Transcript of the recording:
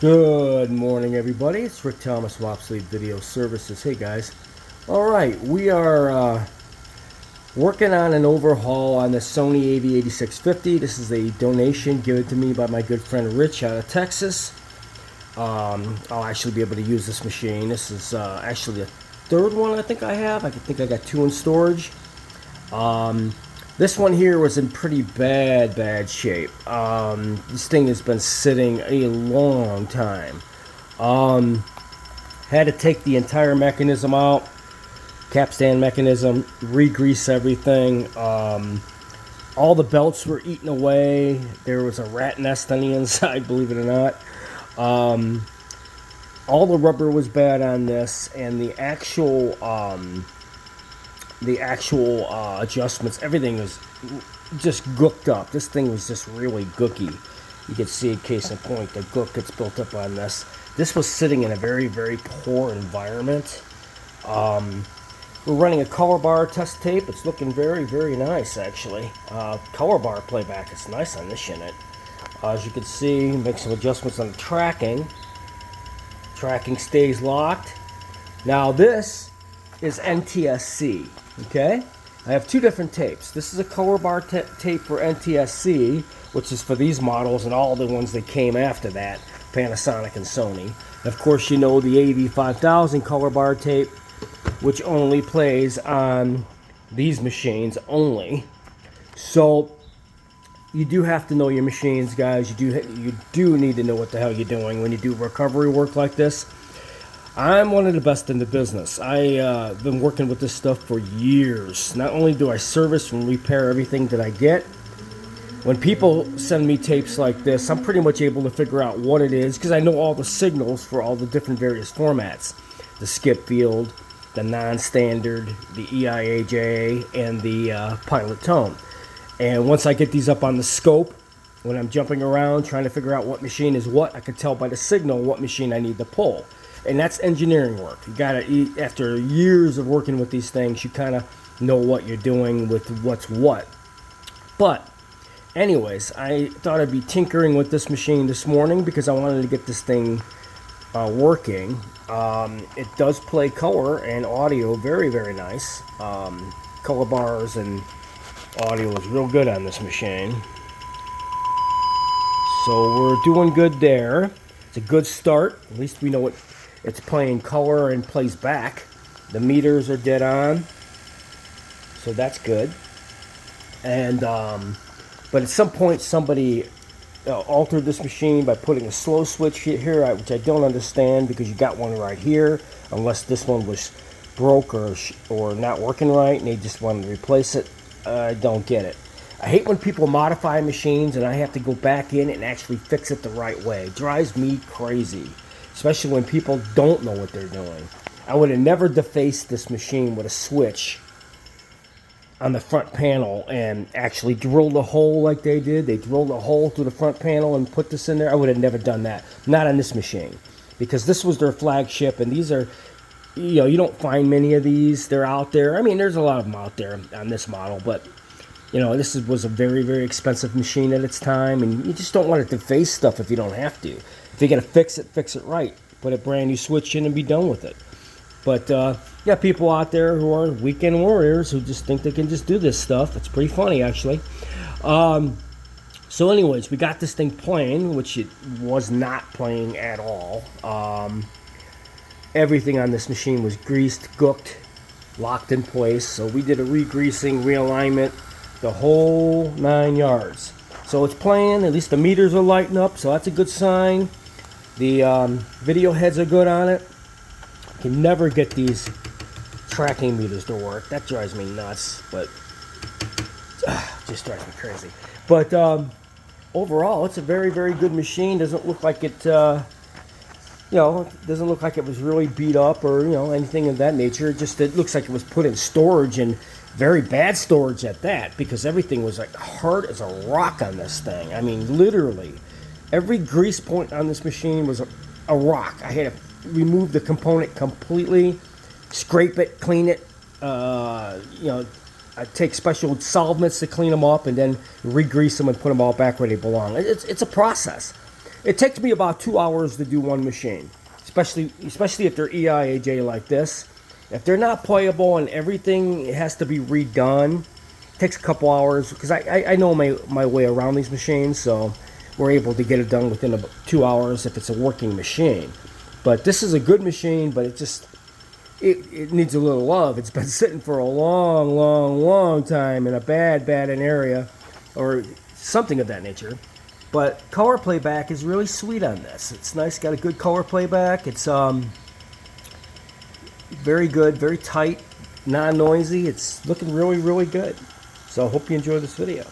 Good morning, everybody. It's Rick Thomas of Obsolete Video Services. Hey, guys. All right, we are working on an overhaul on the Sony Av-8650. This is a donation given to me by my good friend Rich out of Texas. I'll actually be able to use this machine. This is actually the third one I think I have. I think I got two in storage. This one here was in pretty bad shape. This thing has been sitting a long time. Had to take the entire mechanism out, capstan mechanism, re-grease everything. All the belts were eaten away. There was a rat nest on the inside, believe it or not. All the rubber was bad on this, and the actual adjustments, everything was just gooked up. This thing was just really gooky. You can see, case in point, the gook gets built up on this. This was sitting in a very poor environment. We're running a color bar test tape. It's looking very nice, actually. Color bar playback is nice on this unit. As you can see, make some adjustments on the tracking. Tracking stays locked. Now this is NTSC. Okay, I have two different tapes. This is a color bar tape for NTSC, which is for these models and all the ones that came after that, Panasonic and Sony. And of course, you know the AV5000 color bar tape, which only plays on these machines only. So you do have to know your machines, guys. You do need to know what the hell you're doing when you do recovery work like this. I'm one of the best in the business. I've been working with this stuff for years. Not only do I service and repair everything that I get, when people send me tapes like this, I'm pretty much able to figure out what it is because I know all the signals for all the different various formats. The skip field, the non-standard, the EIAJ, and the pilot tone. And once I get these up on the scope, when I'm jumping around trying to figure out what machine is what, I can tell by the signal what machine I need to pull. And that's engineering work. You gotta, after years of working with these things, you kind of know what you're doing with what's what. But anyways, I thought I'd be tinkering with this machine this morning because I wanted to get this thing working. It does play color and audio very nice. Color bars and audio is real good on this machine. So we're doing good there. It's a good start. At least we know what it's playing color and plays back. The meters are dead on, so that's good. And but at some point somebody altered this machine by putting a slow switch here, which I don't understand because you got one right here, unless this one was broke or not working right and they just wanted to replace it. I don't get it. I hate when people modify machines and I have to go back in and actually fix it the right way. It drives me crazy, especially when people don't know what they're doing. I would have never defaced this machine with a switch on the front panel and actually drilled a hole like they did. They drilled a hole through the front panel and put this in there. I would have never done that. Not on this machine, because this was their flagship, and these are, you don't find many of these. They're out there. I mean, there's a lot of them out there on this model, but this was a very expensive machine at its time, and you just don't want to deface stuff if you don't have to. If you're going to fix it right. Put a brand new switch in and be done with it. But yeah, people out there who are weekend warriors who just think they can just do this stuff. It's pretty funny, actually. So anyways, we got this thing playing, which it was not playing at all. Everything on this machine was greased, gooked, locked in place. So we did a re-greasing, realignment, the whole 9 yards. So it's playing. At least the meters are lighting up, so that's a good sign. The video heads are good on it. I can never get these tracking meters to work. That drives me nuts, but just drives me crazy. But overall, it's a very good machine. Doesn't look like it, doesn't look like it was really beat up or anything of that nature. It looks like it was put in storage, and very bad storage at that, because everything was like hard as a rock on this thing. I mean, literally. Every grease point on this machine was a rock. I had to remove the component completely, scrape it, clean it. I take special solvents to clean them up and then re-grease them and put them all back where they belong. It's a process. It takes me about 2 hours to do one machine, especially if they're EIAJ like this. If they're not playable and everything has to be redone, it takes a couple hours, because I know my way around these machines, so we're able to get it done within about 2 hours if it's a working machine. But this is a good machine, but it needs a little love. It's been sitting for a long time in a bad area, or something of that nature. But color playback is really sweet on this. It's nice, got a good color playback. It's very good, very tight, non-noisy. It's looking really good. So I hope you enjoy this video.